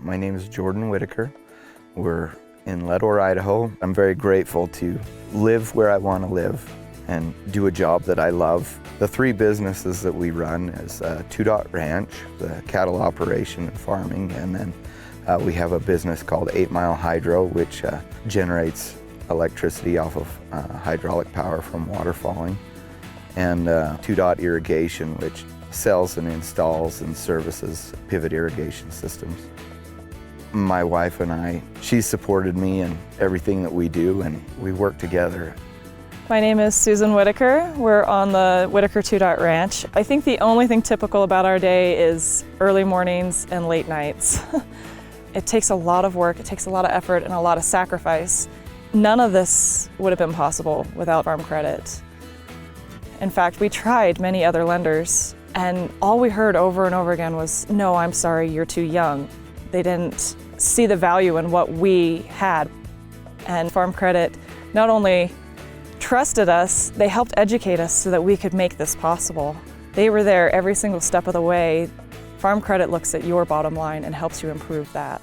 My name is Jordan Whitaker. We're in Leadore, Idaho. I'm very grateful to live where I want to live and do a job that I love. The three businesses that we run is Two Dot Ranch, the cattle operation and farming, and then we have a business called 8 Mile Hydro, which generates electricity off of hydraulic power from water falling, and Two Dot Irrigation, which sells and installs and services pivot irrigation systems. My wife and I, she's supported me in everything that we do, and we work together. My name is Susan Whitaker. We're on the Whitaker Two Dot Ranch. I think the only thing typical about our day is early mornings and late nights. It takes a lot of work, it takes a lot of effort and a lot of sacrifice. None of this would have been possible without Farm Credit. In fact, we tried many other lenders, and all we heard over and over again was, "No, I'm sorry, you're too young." They didn't see the value in what we had. And Farm Credit not only trusted us, they helped educate us so that we could make this possible. They were there every single step of the way. Farm Credit looks at your bottom line and helps you improve that.